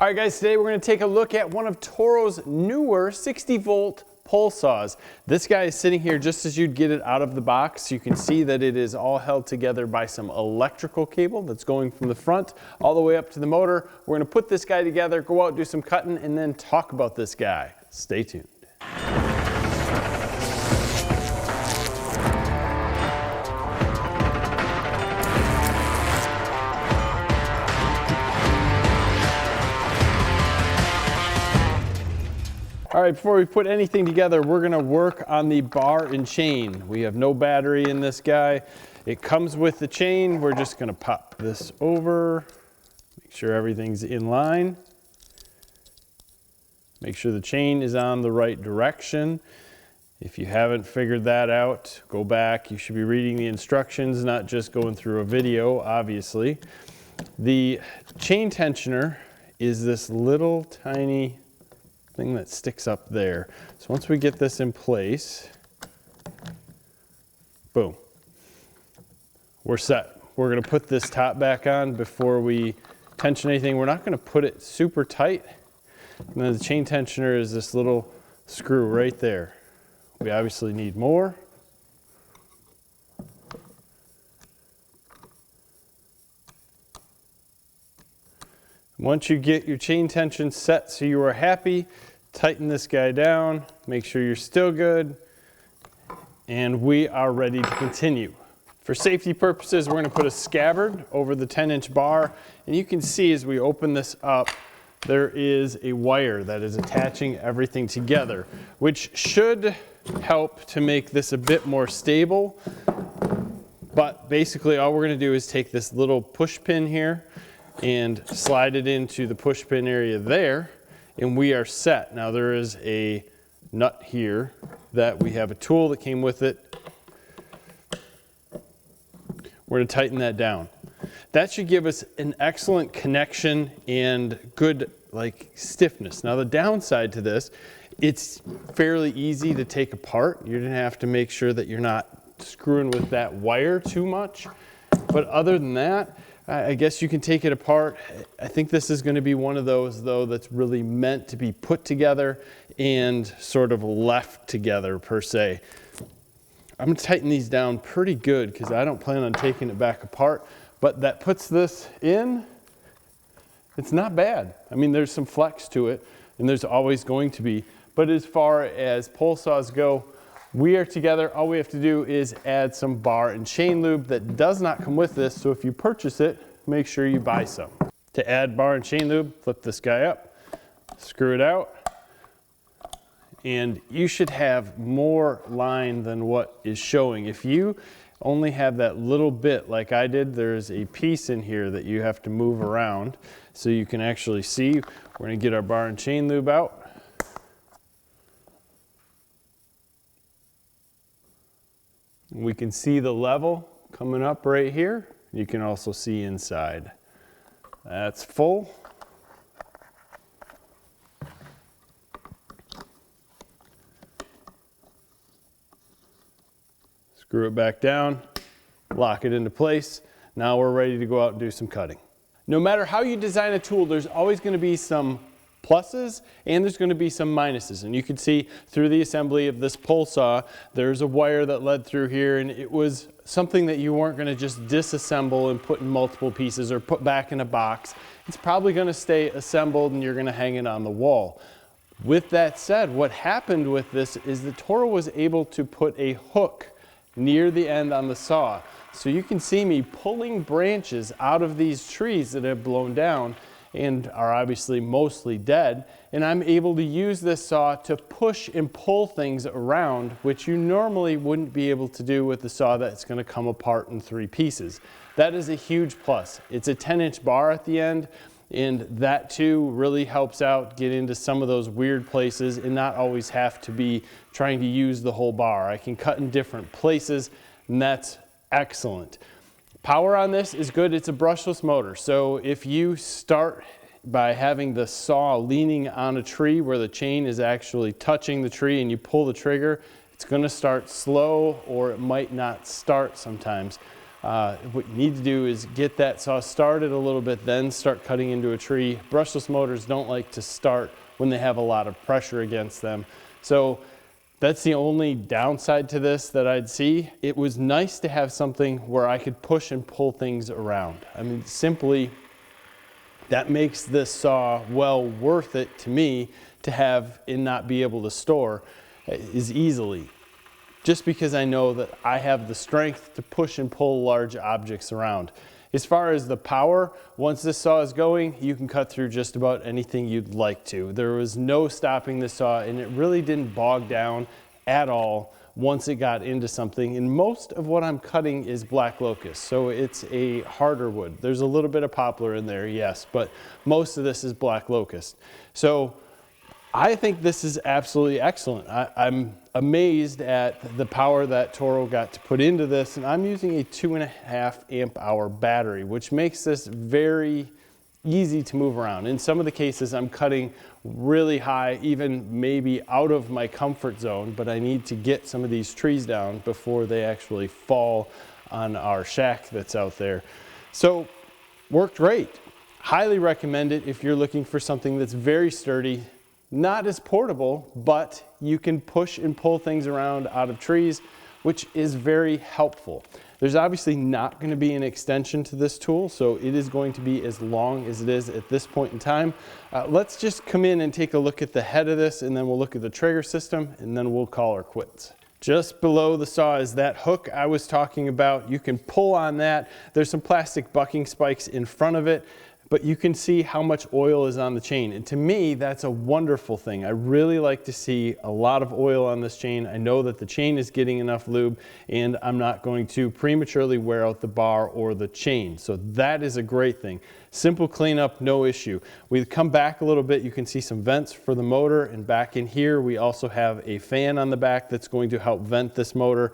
All right guys, today we're going to take a look at one of Toro's newer 60 volt pole saws. This guy is sitting here just as you'd get it out of the box. You can see that it is all held together by some electrical cable that's going from the front all the way up to the motor. We're going to put this guy together, go out, do some cutting, and then talk about this guy. Stay tuned. All right, before we put anything together, we're gonna work on the bar and chain. We have no battery in this guy. It comes with the chain. We're just gonna pop this over, make sure everything's in line. Make sure the chain is on the right direction. If you haven't figured that out, go back. You should be reading the instructions, not just going through a video, obviously. The chain tensioner is this little tiny thing that sticks up there. So once we get this in place, boom, we're set. We're gonna put this top back on before we tension anything. We're not gonna put it super tight. And then the chain tensioner is this little screw right there. We obviously need more. Once you get your chain tension set so you are happy, tighten this guy down, make sure you're still good, and we are ready to continue. For safety purposes, we're going to put a scabbard over the 10-inch bar, and you can see as we open this up, there is a wire that is attaching everything together, which should help to make this a bit more stable. But basically all we're going to do is take this little push pin here and slide it into the push pin area there, and we are set. Now there is a nut here that we have a tool that came with it. We're going to tighten that down. That should give us an excellent connection and good stiffness. Now the downside to this, it's fairly easy to take apart. You're going to have to make sure that you're not screwing with that wire too much. But other than that, I guess you can take it apart. I think this is going to be one of those, though, that's really meant to be put together and sort of left together, per se. I'm going to tighten these down pretty good because I don't plan on taking it back apart. But that puts this in. It's not bad. I mean, there's some flex to it, and there's always going to be. But as far as pole saws go, we are together. All we have to do is add some bar and chain lube that does not come with this. So if you purchase it, make sure you buy some. To add bar and chain lube, flip this guy up, screw it out, and you should have more line than what is showing. If you only have that little bit like I did, there's a piece in here that you have to move around so you can actually see. We're gonna get our bar and chain lube out. We can see the level coming up right here. You can also see inside. That's full. Screw it back down, lock it into place. Now we're ready to go out and do some cutting. No matter how you design a tool, there's always going to be some pluses and there's going to be some minuses, and you can see through the assembly of this pole saw there's a wire that led through here, and it was something that you weren't going to just disassemble and put in multiple pieces or put back in a box. It's probably going to stay assembled and you're going to hang it on the wall. With that said, what happened with this is that Toro was able to put a hook near the end on the saw, so you can see me pulling branches out of these trees that have blown down and are obviously mostly dead, and I'm able to use this saw to push and pull things around, which you normally wouldn't be able to do with the saw that's going to come apart in 3 pieces. That is a huge plus. It's a 10-inch bar at the end, and that too really helps out get into some of those weird places and not always have to be trying to use the whole bar. I can cut in different places, and that's excellent. Power on this is good. It's a brushless motor. So if you start by having the saw leaning on a tree where the chain is actually touching the tree and you pull the trigger, it's going to start slow or it might not start sometimes. What you need to do is get that saw started a little bit, then start cutting into a tree. Brushless motors don't like to start when they have a lot of pressure against them. So that's the only downside to this that I'd see. It was nice to have something where I could push and pull things around. I mean, simply, that makes this saw well worth it to me to have and not be able to store as easily. Just because I know that I have the strength to push and pull large objects around. As far as the power, once this saw is going, you can cut through just about anything you'd like to. There was no stopping this saw, and it really didn't bog down at all once it got into something. And most of what I'm cutting is black locust, so it's a harder wood. There's a little bit of poplar in there, yes, but most of this is black locust. So I think this is absolutely excellent. I'm amazed at the power that Toro got to put into this, and I'm using a 2.5 amp hour battery, which makes this very easy to move around. In some of the cases, I'm cutting really high, even maybe out of my comfort zone, but I need to get some of these trees down before they actually fall on our shack that's out there. So, worked great. Highly recommend it if you're looking for something that's very sturdy, not as portable, but you can push and pull things around out of trees, which is very helpful. There's obviously not going to be an extension to this tool, so it is going to be as long as it is at this point in time. Let's just come in and take a look at the head of this, and then we'll look at the trigger system, and then we'll call her quits. Just below the saw is that hook I was talking about. You can pull on that. There's some plastic bucking spikes in front of it, but you can see how much oil is on the chain. And to me, that's a wonderful thing. I really like to see a lot of oil on this chain. I know that the chain is getting enough lube, and I'm not going to prematurely wear out the bar or the chain. So that is a great thing. Simple cleanup, no issue. We come back a little bit, you can see some vents for the motor, and back in here, we also have a fan on the back that's going to help vent this motor.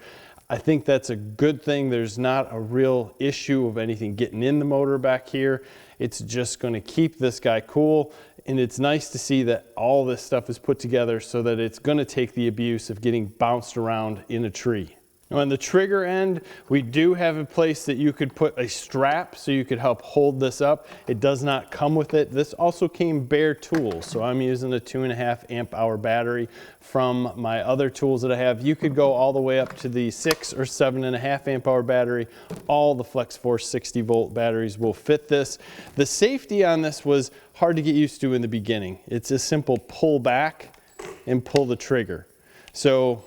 I think that's a good thing. There's not a real issue of anything getting in the motor back here. It's just going to keep this guy cool, and it's nice to see that all this stuff is put together so that it's going to take the abuse of getting bounced around in a tree. Now on the trigger end, we do have a place that you could put a strap so you could help hold this up. It does not come with it. This also came bare tools, so I'm using a 2.5 amp hour battery from my other tools that I have. You could go all the way up to the 6 or 7.5 amp hour battery. All the FlexForce 60 volt batteries will fit this. The safety on this was hard to get used to in the beginning. It's a simple pull back and pull the trigger. So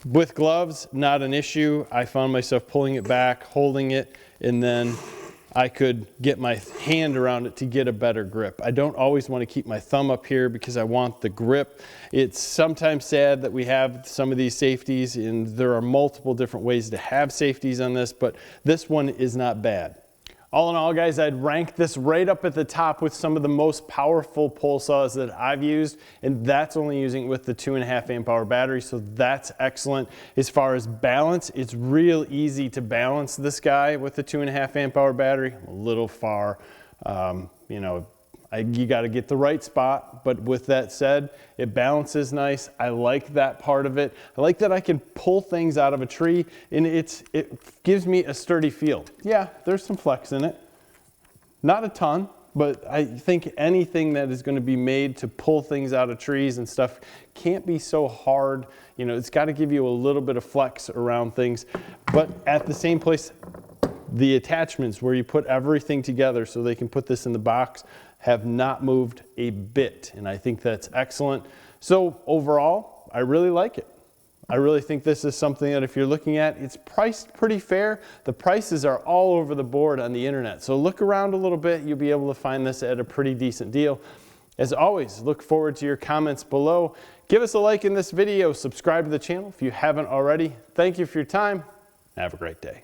with gloves, not an issue. I found myself pulling it back, holding it, and then I could get my hand around it to get a better grip. I don't always want to keep my thumb up here because I want the grip. It's sometimes sad that we have some of these safeties, and there are multiple different ways to have safeties on this, but this one is not bad. All in all, guys, I'd rank this right up at the top with some of the most powerful pole saws that I've used, and that's only using it with the 2.5 amp hour battery, so that's excellent. As far as balance, it's real easy to balance this guy with the 2.5 amp hour battery. A little far, you know, you got to get the right spot, but with that said, it balances nice. I like that part of it. I like that I can pull things out of a tree, and it gives me a sturdy feel. Yeah, there's some flex in it. Not a ton, but I think anything that is going to be made to pull things out of trees and stuff can't be so hard. You know, it's got to give you a little bit of flex around things, but at the same place, the attachments where you put everything together so they can put this in the box have not moved a bit, and I think that's excellent. So overall, I really like it. I really think this is something that if you're looking at, it's priced pretty fair. The prices are all over the board on the internet, so look around a little bit, you'll be able to find this at a pretty decent deal. As always, look forward to your comments below. Give us a like in this video, subscribe to the channel if you haven't already. Thank you for your time. Have a great day.